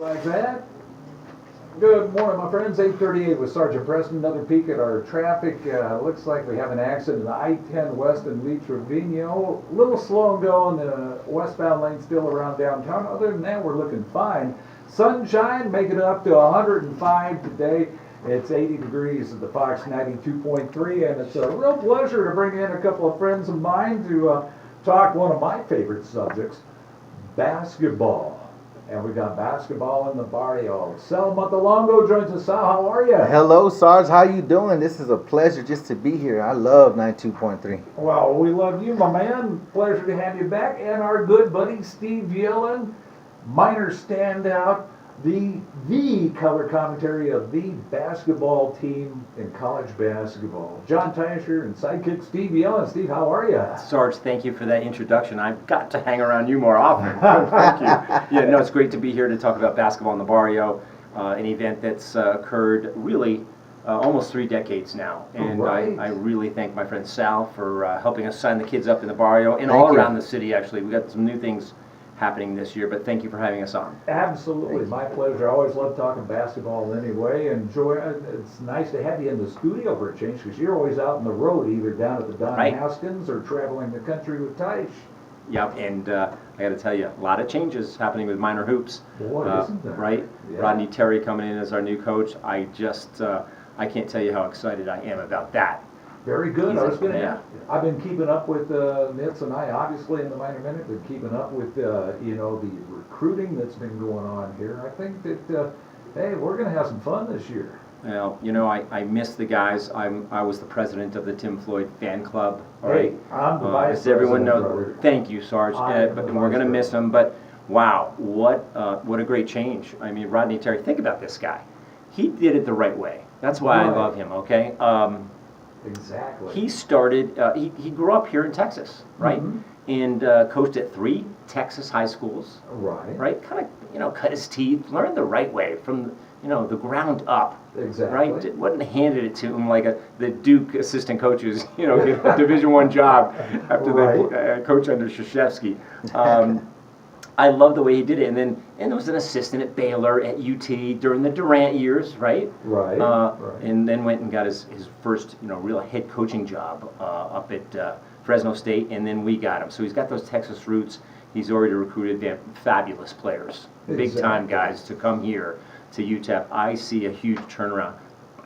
Like that. Good morning, my friends. 8:38 with Sergeant Preston. Another peek at our traffic. Looks like we have an accident in the I-10 west in Lee Trevino. A little slow going. The westbound lane still around downtown. Other than that, we're looking fine. Sunshine, making it up to 105 today. It's 80 degrees at the Fox 92.3, and it's a real pleasure to bring in a couple of friends of mine to talk one of my favorite subjects, basketball. And we got basketball in the barrio. Sal Montalongo joins us. Sal, how are you? Hello, Sarge. How you doing? This is a pleasure just to be here. I love 92.3. Well, we love you, my man. Pleasure to have you back. And our good buddy, Steve Yellman, minor standout, the color commentary of the basketball team in college basketball. John Teicher and sidekick Steve Yellman. Steve, how are you? Sarge, thank you for that introduction. I've got to hang around you more often. Thank you. Yeah, no, it's great to be here to talk about basketball in the barrio, an event that's occurred really almost 3 decades now. And right. I really thank my friend Sal for helping us sign the kids up in the barrio and all around the city, actually. We got some new things happening this year, but thank you for having us on. Absolutely, my pleasure. I always love talking basketball anyway. Enjoy. It's nice to have you in the studio for a change because you're always out on the road, either down at the Don Haskins or traveling the country with Teich. Yep, and I got to tell you, a lot of changes happening with minor hoops. Boy, isn't there? Right? Yeah. Rodney Terry coming in as our new coach. I can't tell you how excited I am about that. Very good. I was going to Yeah. ask. I've been keeping up with Nitz and I, obviously, in the minor minute, been keeping up with, the recruiting that's been going on here. I think that, hey, we're going to have some fun this year. Well, I miss the guys. I was the president of the Tim Floyd fan club. All Hey, right. I'm the vice As everyone president, knows, brother. thank you, Sarge. But we're going to miss him. But wow, what a great change. I mean, Rodney Terry. Think about this guy. He did it the right way. That's why I love him. Okay. Exactly. He started. He grew up here in Texas, right? Mhm. And coached at 3 Texas high schools. Right. Right. Kind of, cut his teeth, learned the right way from the ground up. Exactly. Right. It wasn't handed it to him like the Duke assistant coaches, get a Division I job after they coach under Krzyzewski. I love the way he did it, and there was an assistant at Baylor, at UT during the Durant years, right? Right. And then went and got his first, real head coaching job up at Fresno State, and then we got him. So he's got those Texas roots. He's already recruited fabulous players, big time guys to come here to UTEP. I see a huge turnaround.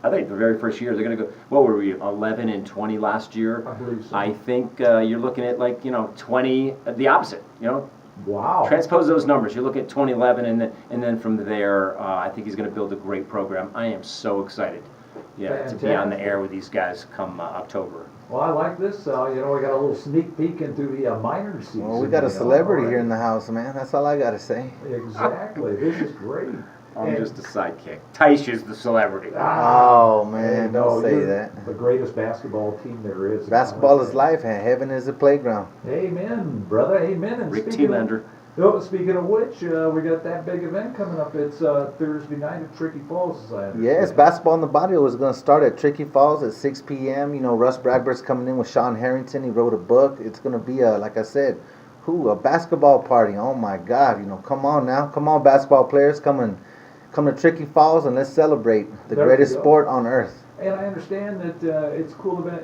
I think the very first year they're going to go. What were we? 11 and 20 last year. I believe so. I think you're looking at 20, the opposite. Wow. Transpose those numbers. You look at 2011, and then from there, I think he's going to build a great program. I am so excited, to be on the air with these guys come October. Well, I like this. We got a little sneak peek into the minor season. Well, we got a celebrity here in the house, man. That's all I got to say. Exactly. This is great. I'm just a sidekick. Teich is the celebrity. Oh, man, don't say you're that. The greatest basketball team there is. Basketball is life, and heaven is a playground. Amen, brother. Amen. And Rick T-Lander. Speaking of which, we got that big event coming up. It's Thursday night at Tricky Falls, as I understand. Yes, basketball in the barrio is going to start at Tricky Falls at 6 p.m. Russ Bradford's coming in with Sean Harrington. He wrote a book. It's going to be, like I said, a basketball party. Oh, my God. Come on now. Come on, basketball players. Come to Tricky Falls and let's celebrate the greatest sport on earth. And I understand that it's a cool event.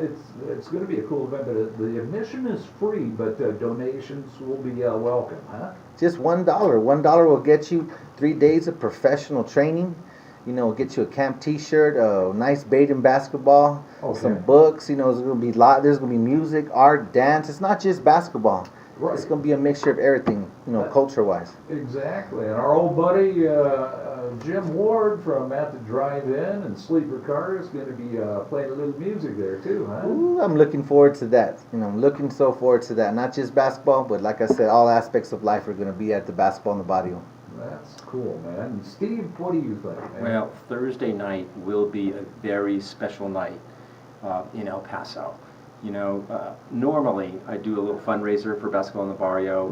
It's going to be a cool event, but the admission is free, but donations will be welcome, huh? Just $1. $1 will get you 3 days of professional training. Get you a camp T-shirt, a nice Baden basketball, some books. There's going to be there's going to be music, art, dance. It's not just basketball. Right. It's going to be a mixture of everything, culture-wise. Exactly. And our old buddy Jim Ward from At the Drive-In and Sleeper Car is going to be playing a little music there too, huh? Ooh, I'm looking forward to that. I'm looking so forward to that. Not just basketball, but like I said, all aspects of life are going to be at the basketball in the barrio. That's cool, man. And Steve, what do you think, man? Well, Thursday night will be a very special night in El Paso. Normally I do a little fundraiser for basketball in the barrio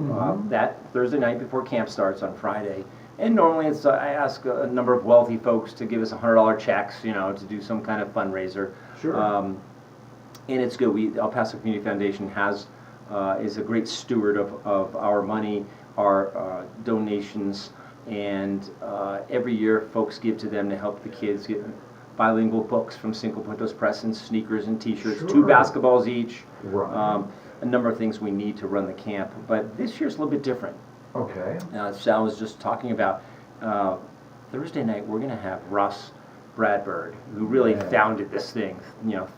that Thursday night before camp starts on Friday. And normally it's I ask a number of wealthy folks to give us $100 checks, to do some kind of fundraiser. Sure. And it's good. El Paso Community Foundation is a great steward of our money, our donations, And every year, folks give to them to help the kids get bilingual books from Cinco Puntos Press and sneakers and T-shirts, 2 basketballs each, Right. a number of things we need to run the camp. But this year's a little bit different. Okay. Sal was just talking about Thursday night. We're going to have Russ Bradford, who really Yeah. founded this thing,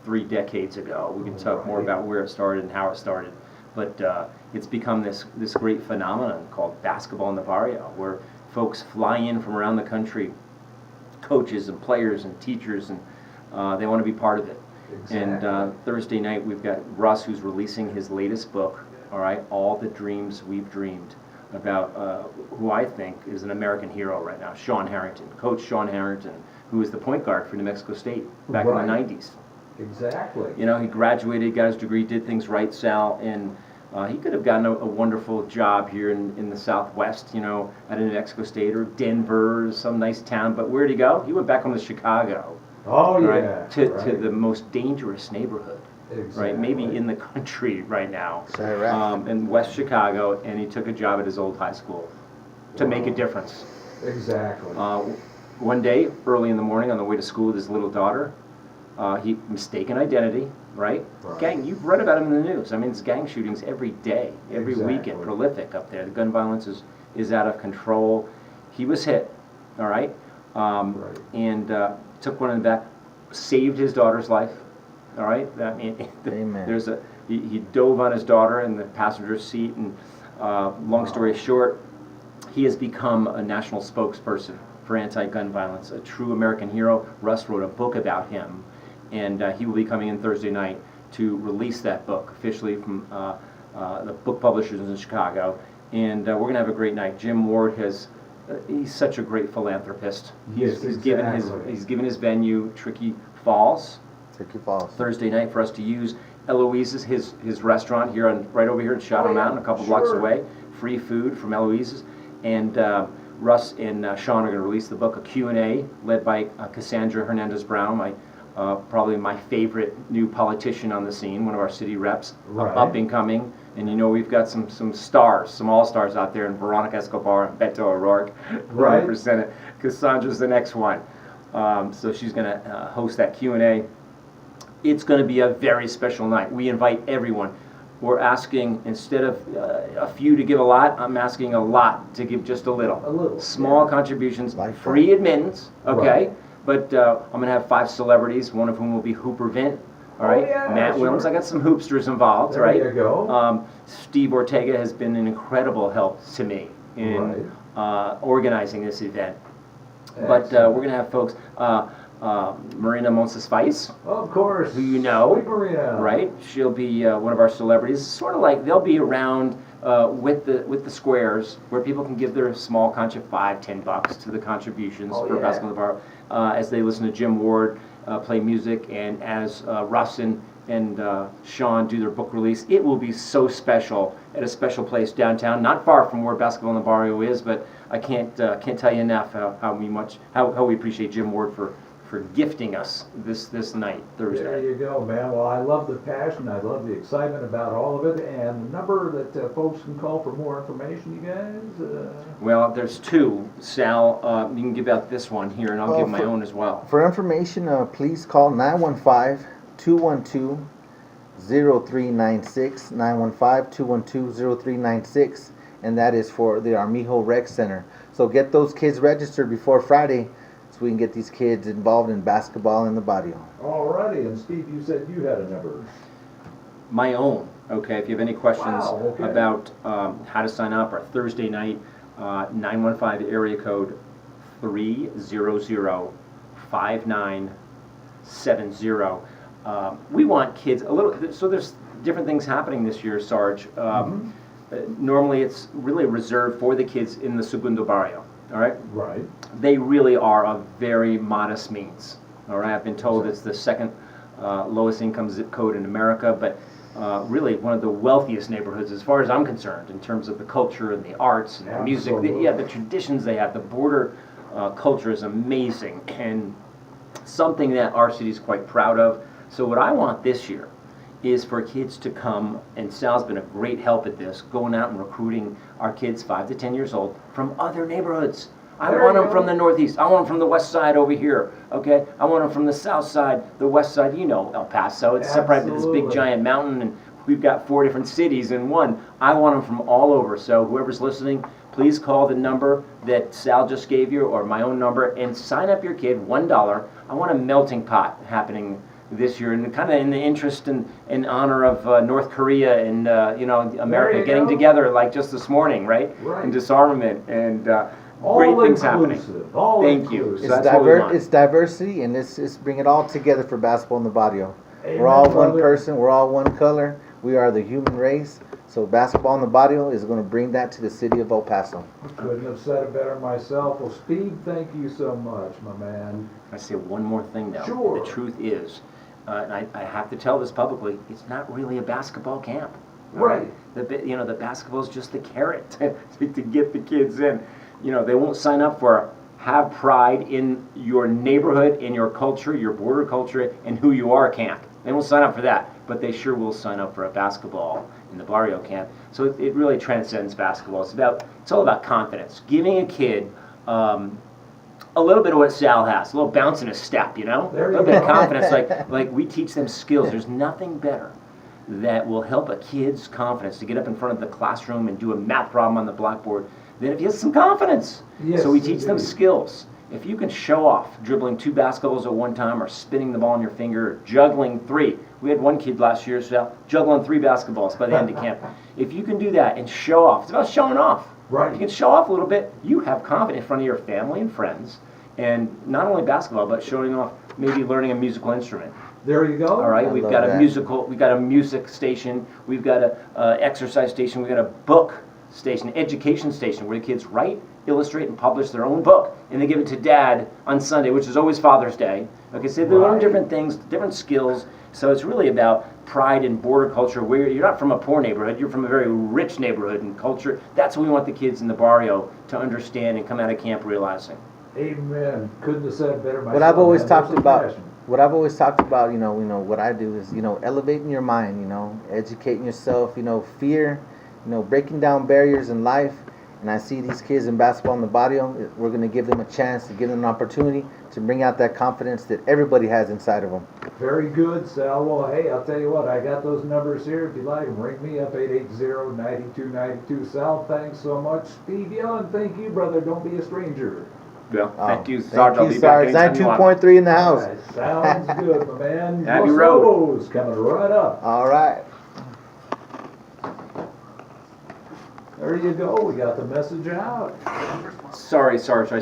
3 decades ago. We can talk more Right. about where it started and how it started, but it's become this great phenomenon called basketball in the barrio, where folks fly in from around the country, coaches and players and teachers, and they want to be part of it. Exactly. And Thursday night we've got Russ, who's releasing his latest book, all right, All the Dreams We've Dreamed, about who I think is an American hero right now, Sean Harrington, Coach Sean Harrington, who was the point guard for New Mexico State back in the Right. 90s. Exactly. He graduated, got his degree, did things right, Sal, and he could have gotten a wonderful job here in the Southwest, at a New Mexico State or Denver or some nice town. But where'd he go? He went back home to Chicago. Oh, right, yeah. to the most dangerous neighborhood, Exactly. right? Maybe in the country right now, Chirac. in West Chicago, and he took a job at his old high school to make a difference. Exactly. One day, early in the morning, on the way to school with his little daughter, he mistaken identity, right? Right. Gang, you've read about him in the news. I mean, it's gang shootings every day, every Exactly. weekend, prolific up there. The gun violence is out of control. He was hit, all right, Right. and took one in the back, saved his daughter's life, all right. I mean, Amen. he dove on his daughter in the passenger seat, and long story short, he has become a national spokesperson for anti-gun violence, a true American hero. Russ wrote a book about him, and he will be coming in Thursday night to release that book officially from the book publishers in Chicago, and we're going to have a great night. Jim Ward he's such a great philanthropist. Yes, He's exactly. given his venue, Tricky Falls, Tricky Falls. Thursday night for us to use. Eloise's, his restaurant here right over here in Shadow Oh, yeah, Mountain, a couple blocks sure. away. Free food from Eloise's, and Russ and Sean are going to release the book, a Q&A led by Cassandra Hernandez Brown, probably my favorite new politician on the scene, one of our city reps, Right. up and coming. And we've got some stars, some all-stars out there, in Veronica Escobar and Beto O'Rourke Right. running for Senate. Cassandra's the next one. So she's going to host that Q&A. It's going to be a very special night. We invite everyone. We're asking, instead of a few to give a lot, I'm asking a lot to give just a little. A little, Small yeah. contributions, Like free that. admittance, okay? Right. But I'm going to have 5 celebrities, one of whom will be Hooper Vint, all right? yeah, Matt sure. Williams, I got some hoopsters involved, There right? you go. Steve Ortega has been an incredible help to me in organizing this event. But Excellent. we're going to have folks, Marina Monsisfais, Of course. who you know, Sweet Maria. right? She'll be one of our celebrities. Sort of like they'll be around with the squares where people can give their small contra $5-10 to the contributions Oh, for yeah. Basketball in the Bar as they listen to Jim Ward play music, and as Russ and Sean do their book release. It will be so special at a special place downtown, not far from where Basketball in the Barrio is. But I can't tell you enough how we appreciate Jim Ward for gifting us this night, Thursday. There you go, man. Well, I love the passion. I love the excitement about all of it. And the number that folks can call for more information, you guys? Well, there's 2. Sal, you can give out this one here, and I'll give my own as well. For information, please call 915-212-0396, 915-212-0396, and that is for the Armijo Rec Center. So get those kids registered before Friday so we can get these kids involved in basketball in the barrio. Alrighty. And Steve, you said you had a number. My own, okay? If you have any questions Wow, okay. about how to sign up, our Thursday night, 915 area code 300-5970. We want kids so there's different things happening this year, Sarge. Normally it's really reserved for the kids in the Segundo Barrio, all right? Right. They really are of very modest means, all right? I've been told it's the second lowest income zip code in America, but really one of the wealthiest neighborhoods as far as I'm concerned in terms of the culture and the arts and the music. Absolutely. The traditions they have. The border culture is amazing and something that our city is quite proud of. So what I want this year is for kids to come, and Sal's been a great help at this, going out and recruiting our kids 5 to 10 years old from other neighborhoods. I There want you them go. from the Northeast. I want them from the West Side over here. Okay, I want them from the South Side, the West Side. You know, El Paso. It's separated by this big Absolutely. giant mountain, and we've got 4 different cities in one. I want them from all over. So whoever's listening, please call the number that Sal just gave you, or my own number, and sign up your kid. $1. I want a melting pot happening this year, and kind of in the interest and in honor of North Korea and you know, America you getting go. together like just this morning, right? Right. And disarmament and All great things happening. inclusive. All Thank you. inclusive. So that's what we want. It's diversity, and it's bring it all together for basketball in the barrio. Amen, We're all one brother. person. We're all one color. We are the human race. So basketball in the barrio is going to bring that to the city of El Paso. Couldn't have said it better myself. Well, Steve, thank you so much, my man. I say one more thing though. Sure. The truth is, and I have to tell this publicly, it's not really a basketball camp. all Right. You know, the basketball is just the carrot to get the kids in. You know, they won't sign up for have pride in your neighborhood, in your culture, your border culture, and who you are camp. They won't sign up for that, but they sure will sign up for a basketball in the Barrio camp. So it really transcends basketball. It's all about confidence. Giving a kid a little bit of what Sal has, a little bounce in his step, you know? There A you little bit of go. confidence, like we teach them skills. There's nothing better that will help a kid's confidence to get up in front of the classroom and do a math problem on the blackboard than if he has some confidence. Yes, So we teach them indeed. skills. If you can show off dribbling 2 basketballs at one time, or spinning the ball in your finger, or juggling 3. We had one kid last year, Sal, juggling 3 basketballs by the end of camp. If you can do that and show off, it's about showing off. Right. If you can show off a little bit, you have confidence in front of your family and friends, and not only basketball, but showing off, maybe learning a musical instrument. There you go. All right, I we've love got that. we've got a music station, we've got a exercise station, we've got a book station, education station, where the kids write, illustrate, and publish their own book, and they give it to Dad on Sunday, which is always Father's Day. Okay, so they learn Right. different things, different skills. So it's really about pride in border culture, where you're not from a poor neighborhood, you're from a very rich neighborhood and culture. That's what we want the kids in the barrio to understand and come out of camp realizing. Amen. Couldn't have said it better myself. What I've always man. talked There's some about, passion. you know, what I do is, elevating your mind, educating yourself, fear, breaking down barriers in life. And I see these kids in basketball in the barrio. We're going to give them a chance, to give them an opportunity to bring out that confidence that everybody has inside of them. Very good, Sal. Well, hey, I'll tell you what, I got those numbers here. If you like them, ring me up, 880-9292. Sal, thanks so much. Steve Yellman, thank you, brother. Don't be a stranger. Well, thank you, Thank Sarge. I'll you, be back Sarge. anytime you want. 92.3 in the house. All right, sounds good, my man. Abbey Los Road. Lobos coming right up. All right. There you go. We got the message out. Sorry, Sarge, I